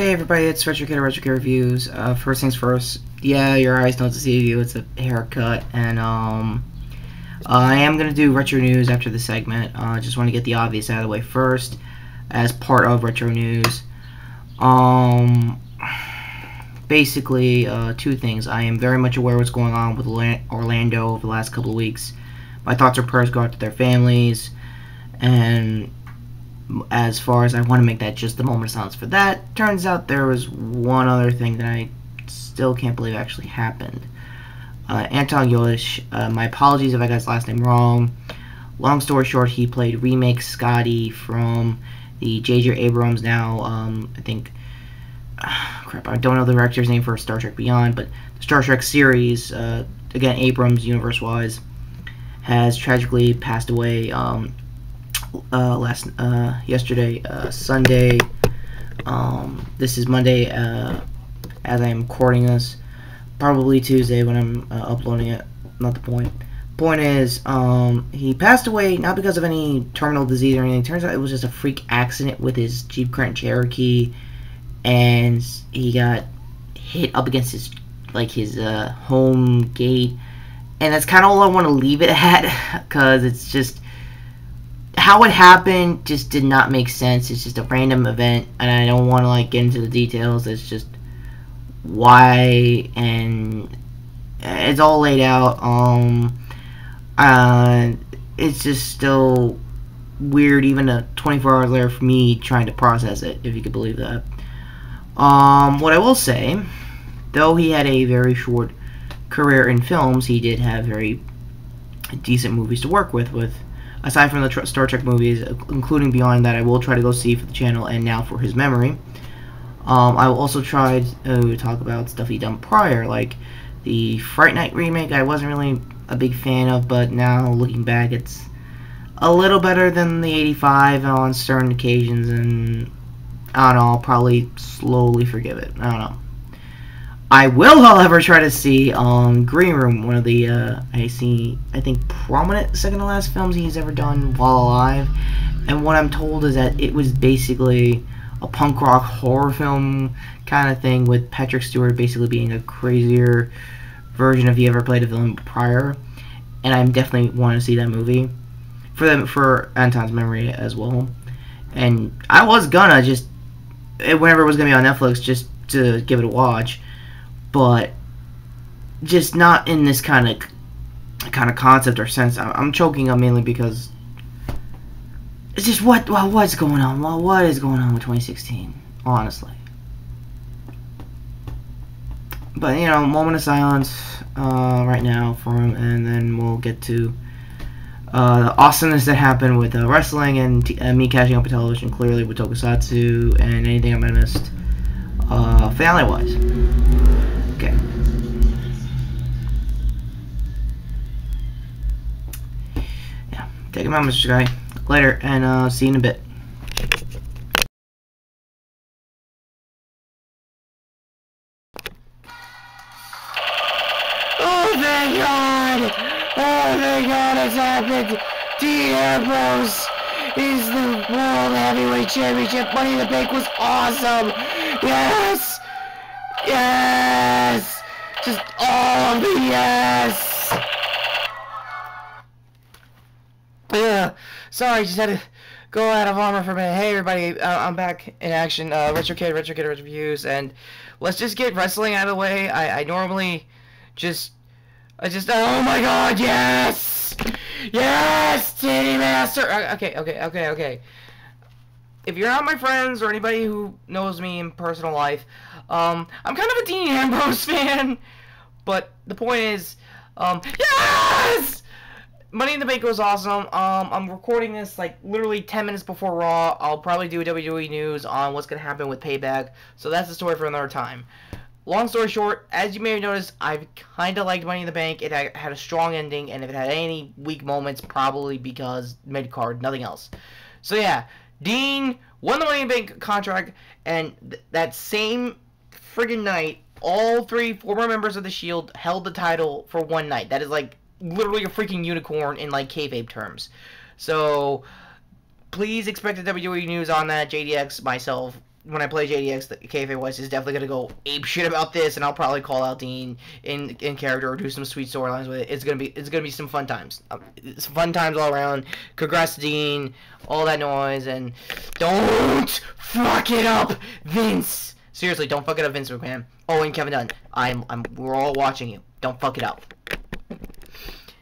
Hey everybody, it's Retro Kid Reviews. First things first, yeah, your eyes don't deceive you, it's a haircut, and I am going to do Retro News after the segment. I just want to get the obvious out of the way first, as part of Retro News. Basically, two things. I am very much aware of what's going on with Orlando over the last couple of weeks. My thoughts and prayers go out to their families, and as far as I want to make that just the moment of silence for that, turns out there was one other thing that I still can't believe actually happened. Anton-yelchin, my apologies if I got his last name wrong. Long story short, he played Remake Scotty from the J.J. Abrams now, I think, crap, I don't know the director's name for Star Trek Beyond, but the Star Trek series, again, Abrams, universe-wise, has tragically passed away, yesterday, Sunday. This is Monday, as I am recording this. Probably Tuesday when I'm uploading it. Not the point. Point is, he passed away not because of any terminal disease or anything. Turns out it was just a freak accident with his Jeep Grand Cherokee, and he got hit up against his home gate, and that's kind of all I want to leave it at, because it's just how it happened just did not make sense. It's just a random event, and I don't want to get into the details. It's just why, and it's all laid out. It's just still weird, even 24 hours later, for me trying to process it, if you could believe that. What I will say, though he had a very short career in films, he did have very decent movies to work with aside from the Star Trek movies, including Beyond, that I will try to go see for the channel and now for his memory. I will also try to talk about stuff he done prior, like the Fright Night remake. I wasn't really a big fan of, but now looking back, it's a little better than the 85 on certain occasions, and I don't know, I'll probably slowly forgive it. I don't know. I will, however, try to see Green Room, one of the, I think, prominent second-to-last films he's ever done while alive. And what I'm told is that it was basically a punk rock horror film kind of thing, with Patrick Stewart basically being a crazier version if he ever played a villain prior. And I definitely want to see that movie for Anton's memory as well. And I was gonna just, whenever it was gonna be on Netflix, just to give it a watch. But just not in this kind of concept or sense. I'm choking up mainly because it's just what's going on? What is going on with 2016? Honestly. But moment of silence right now for him, and then we'll get to the awesomeness that happened with wrestling and me catching up with television clearly with Tokusatsu and anything I might have missed family-wise. Okay. Yeah. Take him out, Mr. Sky. Later, and see you in a bit. Oh, thank God! Oh, thank God it's happened! Dean Ambrose is the World Heavyweight Championship. Money in the Bank was awesome! Yes! Yes! Just all of the yes! Yeah, sorry, just had to go out of armor for a minute. Hey everybody, I'm back in action. Retro Kid Reviews, and let's just get wrestling out of the way. I normally oh my God, yes! Yes! Titty Master! Okay. If you're not my friends or anybody who knows me in personal life, I'm kind of a Dean Ambrose fan, but the point is, yes! Money in the Bank was awesome. I'm recording this literally 10 minutes before Raw. I'll probably do WWE news on what's going to happen with Payback, so that's the story for another time. Long story short, as you may have noticed, I kind of liked Money in the Bank. It had a strong ending, and if it had any weak moments, probably because mid-card, nothing else. So yeah, Dean won the Money in the Bank contract, and that same friggin' night, all three former members of the Shield held the title for one night. That is literally a freaking unicorn in kayfabe terms. So please expect the WWE news on that. JDX, myself, when I play JDX, the kayfabe West is definitely gonna go ape shit about this, and I'll probably call out Dean in character or do some sweet storylines with it. It's gonna be some fun times. It's fun times all around. Congrats to Dean, all that noise, and don't fuck it up, Vince. Seriously, don't fuck it up, Vince McMahon. Oh, and Kevin Dunn, we're all watching you. Don't fuck it up.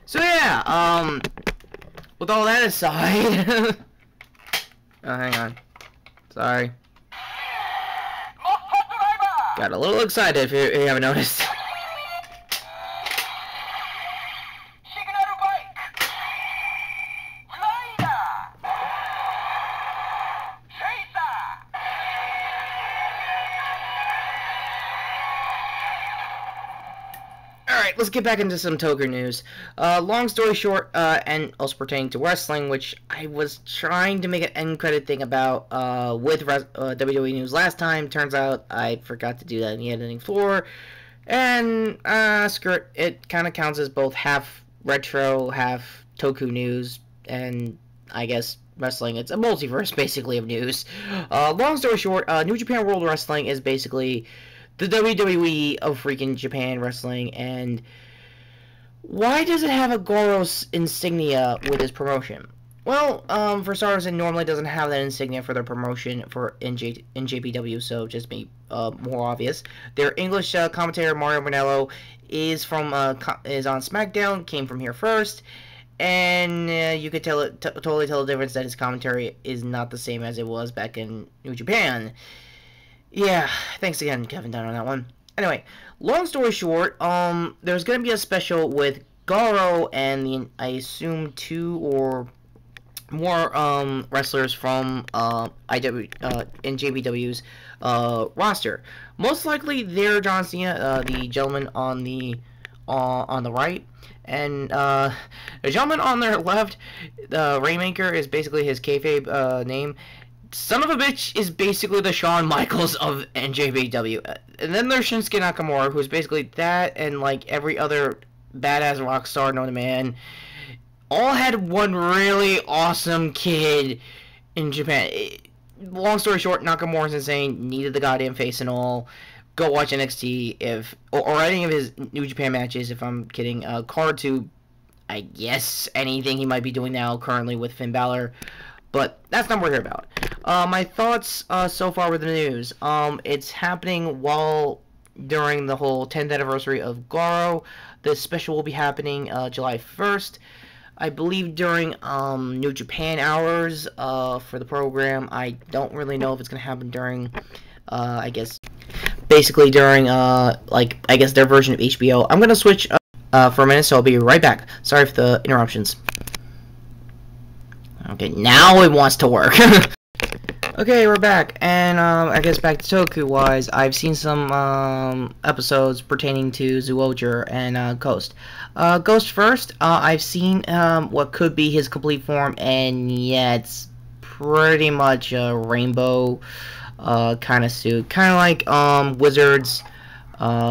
So yeah, with all that aside, oh, hang on, sorry. Got a little excited if you haven't noticed. Alright, let's get back into some Toku news. Long story short, and also pertaining to wrestling, which I was trying to make an end credit thing about with WWE News last time. Turns out I forgot to do that in the editing floor. And, screw it. It kind of counts as both half retro, half Toku news, and I guess wrestling. It's a multiverse, basically, of news. Long story short, New Japan World Wrestling is basically the WWE of freaking Japan wrestling, and why does it have a Goro's insignia with his promotion? Well, for starters, it normally doesn't have that insignia for their promotion for NJPW, so just be more obvious. Their English commentator Mario Bonello is is on SmackDown, came from here first, and you could totally tell the difference that his commentary is not the same as it was back in New Japan. Yeah, thanks again, Kevin Dunn, on that one. Anyway, long story short, there's gonna be a special with Goro and I assume 2 or more wrestlers from NJPW's roster. Most likely, they're John Cena, the gentleman on the right, and the gentleman on their left, the Rainmaker, is basically his kayfabe name. Son of a bitch is basically the Shawn Michaels of NJPW. And then there's Shinsuke Nakamura, who's basically that and like every other badass rock star known to man. All had one really awesome kid in Japan. Long story short, Nakamura's insane, needed the goddamn face and all. Go watch NXT or any of his New Japan matches if I'm kidding. Card to, I guess, anything he might be doing now currently with Finn Balor. But that's not what we're here about. My thoughts so far with the news. It's happening during the whole 10th anniversary of Goro. The special will be happening July 1st. I believe during New Japan hours for the program. I don't really know if it's going to happen during, I guess, basically during, like, I guess their version of HBO. I'm going to switch for a minute, so I'll be right back. Sorry for the interruptions. Okay, now it wants to work. Okay, we're back, and I guess back to Toku-wise, I've seen some episodes pertaining to Zyuohger and Ghost. Ghost first, I've seen what could be his complete form, and yeah, it's pretty much a rainbow kind of suit. Kind of like Wizard's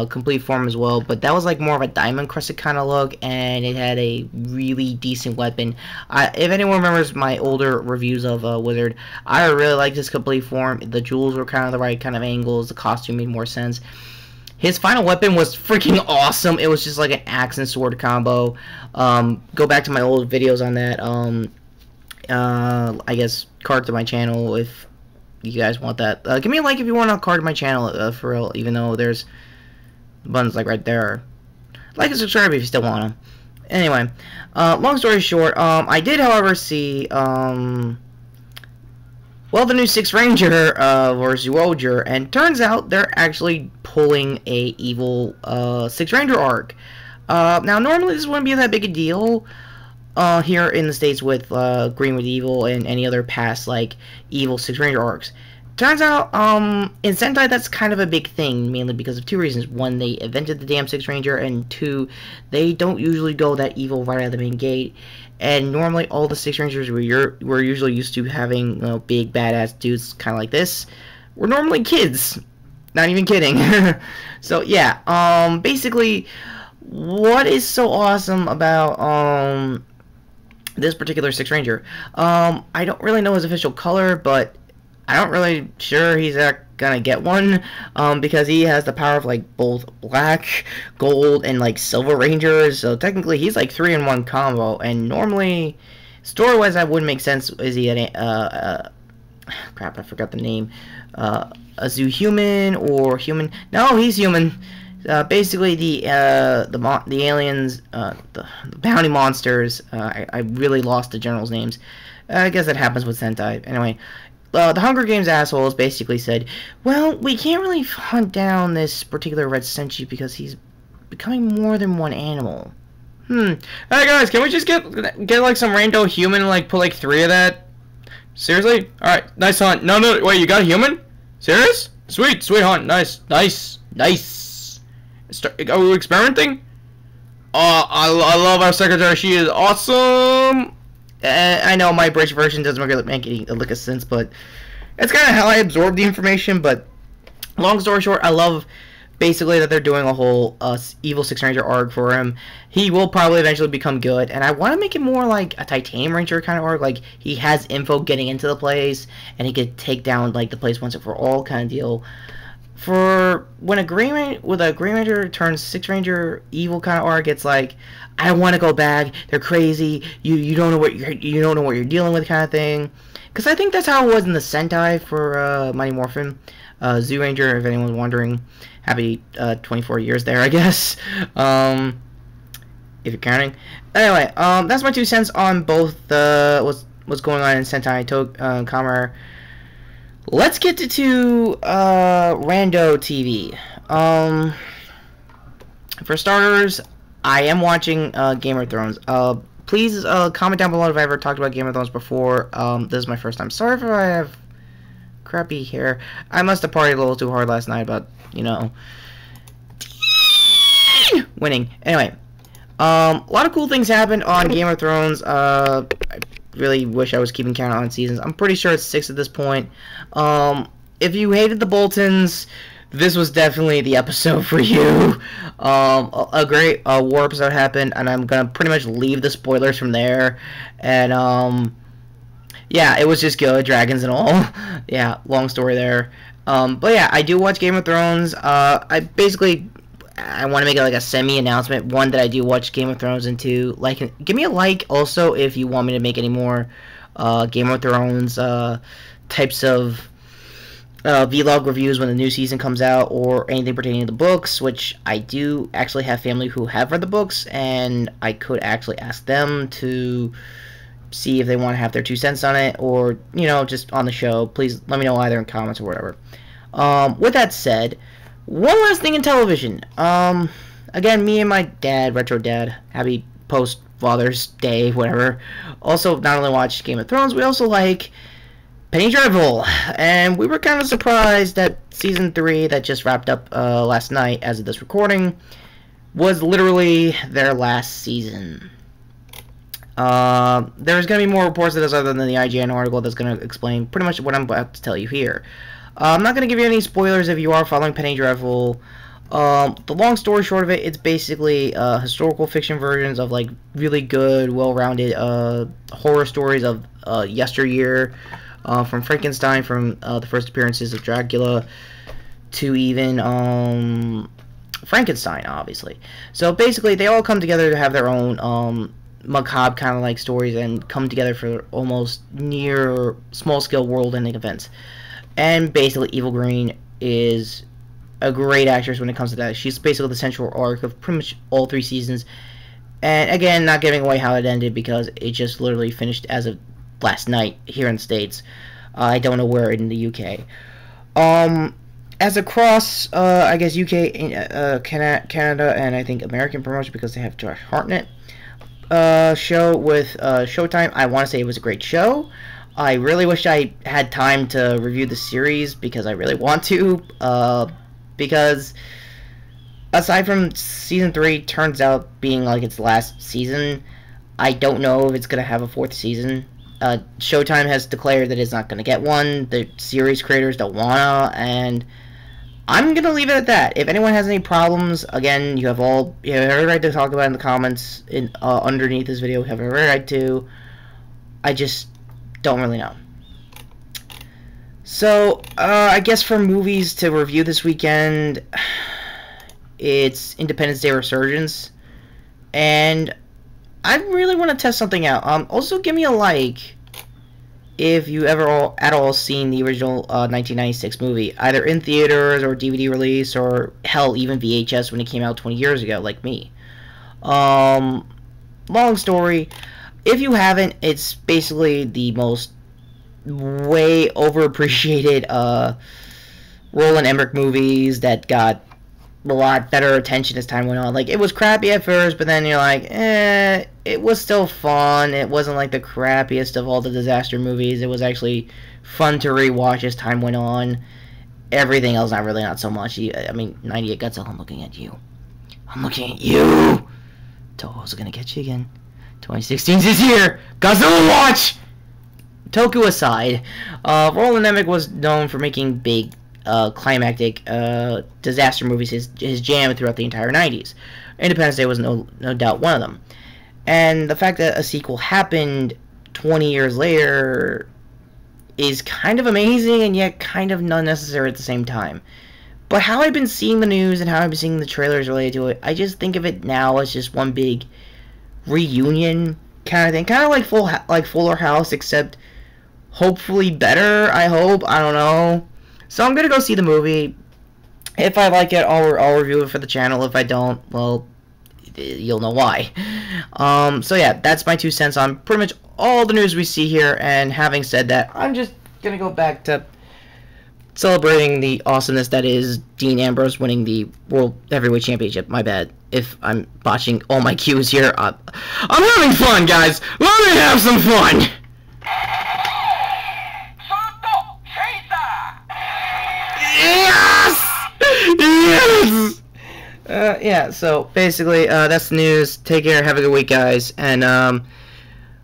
complete form as well, but that was like more of a diamond crescent kind of look, and it had a really decent weapon. If anyone remembers my older reviews of Wizard, I really liked his complete form. The jewels were kind of the right kind of angles, the costume made more sense. His final weapon was freaking awesome. It was just like an axe and sword combo. Go back to my old videos on that. I guess card to my channel if you guys want that. Give me a like if you want a card to my channel, for real, even though there's buttons like right there. Like and subscribe if you still want them. Anyway, long story short, I did, however, see, well, the new Sixth Ranger, or Zyuohger, and turns out they're actually pulling a evil, Sixth Ranger arc. Now, normally this wouldn't be that big a deal, here in the States with, Green with Evil and any other past, like, evil Sixth Ranger arcs. Turns out, in Sentai, that's kind of a big thing, mainly because of 2 reasons. 1, they invented the damn Sixth Ranger, and 2, they don't usually go that evil right out of the main gate. And normally, all the Sixth Rangers we're usually used to having, you know, big, badass dudes kind of like this, were normally kids. Not even kidding. So, yeah, basically, what is so awesome about, this particular Sixth Ranger? I don't really know his official color, but I don't really sure he's gonna get one, because he has the power of like both black, gold, and like silver rangers. So technically, he's like 3-in-1 combo. And normally, story-wise, that wouldn't make sense. Is he crap? I forgot the name. A zoo human or human? No, he's human. Basically, the aliens, the bounty monsters. I really lost the general's names. I guess that happens with Sentai. Anyway, the Hunger Games assholes basically said, well, we can't really hunt down this particular red senshi because he's becoming more than one animal. Hey guys, can we just get like some rando human and like put like 3 of that? Seriously? Alright, nice hunt. No, wait, you got a human? Serious? Sweet hunt. Nice. Are we experimenting? I love our secretary. She is awesome. I know my British version doesn't really make any lick of sense, but it's kind of how I absorb the information. But long story short, I love basically that they're doing a whole evil 6 Ranger arc for him. He will probably eventually become good, and I want to make it more like a Titanium Ranger kind of arc. Like he has info getting into the place, and he could take down like the place once and for all kind of deal. For when a Green Ranger turns 6 Ranger evil kind of arc, it's like, I don't want to go back. They're crazy. You don't know what you're dealing with kind of thing. Because I think that's how it was in the Sentai for Mighty Morphin Zoo Ranger. If anyone's wondering, happy 24 years there, I guess. If you're counting. Anyway, that's my 2 cents on both what's going on in Sentai Kamen. Let's get to Rando TV. For starters, I am watching Game of Thrones. Please comment down below if I ever talked about Game of Thrones before. This is my first time. Sorry if I have crappy hair. I must have partied a little too hard last night about, you know, winning. Anyway, a lot of cool things happened on Game of Thrones. I really wish I was keeping count on seasons. I'm pretty sure it's 6 at this point. If you hated the Boltons, this was definitely the episode for you. A great war episode happened, and I'm gonna pretty much leave the spoilers from there. And yeah, it was just good, dragons and all. Yeah, long story there. But yeah, I do watch Game of Thrones. I want to make it like a semi-announcement. 1, that I do watch Game of Thrones, and 2, like, give me a like also if you want me to make any more Game of Thrones types of vlog reviews when the new season comes out, or anything pertaining to the books, which I do actually have family who have read the books, and I could actually ask them to see if they want to have their 2 cents on it, or, you know, just on the show. Please let me know either in comments or whatever. With that said, one last thing in television. Again, me and my dad, Retro Dad, happy post-Father's Day, whatever, also not only watch Game of Thrones, we also like Penny Dreadful. And we were kind of surprised that Season 3, that just wrapped up last night as of this recording, was literally their last season. There's going to be more reports of this other than the IGN article that's going to explain pretty much what I'm about to tell you here. I'm not going to give you any spoilers if you are following Penny Dreadful. The long story short of it, it's basically historical fiction versions of like really good, well-rounded horror stories of yesteryear, from Frankenstein, from the first appearances of Dracula, to even Frankenstein, obviously. So basically, they all come together to have their own macabre kind of like stories, and come together for almost near small-scale world-ending events. And basically, Evil Green is a great actress when it comes to that. She's basically the central arc of pretty much all 3 seasons. And again, not giving away how it ended, because it just literally finished as of last night here in the States. I don't know where in the UK. As across, I guess UK, Canada, and I think American promotion, because they have Josh Hartnett show with Showtime. I want to say it was a great show. I really wish I had time to review the series, because I really want to, because aside from Season 3 turns out being like its last season, I don't know if it's going to have a 4th season. Showtime has declared that it's not going to get one. The series creators don't wanna, and I'm going to leave it at that. If anyone has any problems, again, you have every right to talk about it in the comments underneath this video. You have every right to. I just don't really know. So, I guess for movies to review this weekend, it's Independence Day Resurgence, and I really want to test something out. Also, give me a like if you ever at all seen the original 1996 movie, either in theaters or DVD release, or hell, even VHS when it came out 20 years ago, like me. Long story. If you haven't, it's basically the most way overappreciated Roland Emmerich movies that got a lot better attention as time went on. Like, it was crappy at first, but then you're like, it was still fun. It wasn't like the crappiest of all the disaster movies. It was actually fun to rewatch as time went on. Everything else, not so much. I mean, 98 Godzilla, I'm looking at you. I'm looking at you! Toho's gonna get you again. 2016's his year! Godzilla watch! Toku aside, Roland Emmerich was known for making big, climactic, disaster movies his jam throughout the entire 90s. Independence Day was no doubt one of them. And the fact that a sequel happened 20 years later is kind of amazing and yet kind of unnecessary at the same time. But how I've been seeing the news and how I've been seeing the trailers related to it, I just think of it now as just one big reunion kind of thing. Kind of like Fuller House, except hopefully better, I hope. I don't know. So I'm going to go see the movie. If I like it, I'll review it for the channel. If I don't, well, you'll know why. So yeah, that's my 2 cents on pretty much all the news we see here. And having said that, I'm just going to go back to celebrating the awesomeness that is Dean Ambrose winning the World Heavyweight Championship. My bad if I'm botching all my cues here. I'm having fun, guys. Let me have some fun. Yes! Yes! Yeah, so basically, that's the news. Take care, have a good week, guys, and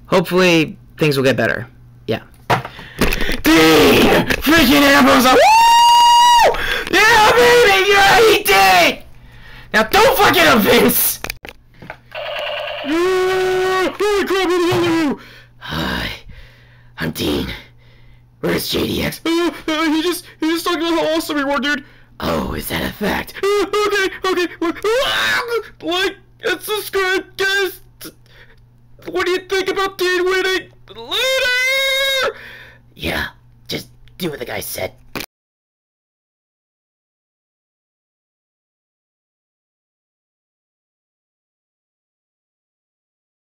hopefully things will get better. Yeah. Dean! Freaking Ambrose! Woo! Yeah, baby! Yeah, he did! Now don't fuck it up, Vince! Hi, I'm Dean. Where's JDX? He just talked about how awesome you were, dude. Oh, is that a fact? Okay. Like, and subscribe, guys. What do you think about Dean winning? Later! Yeah, just do what the guy said.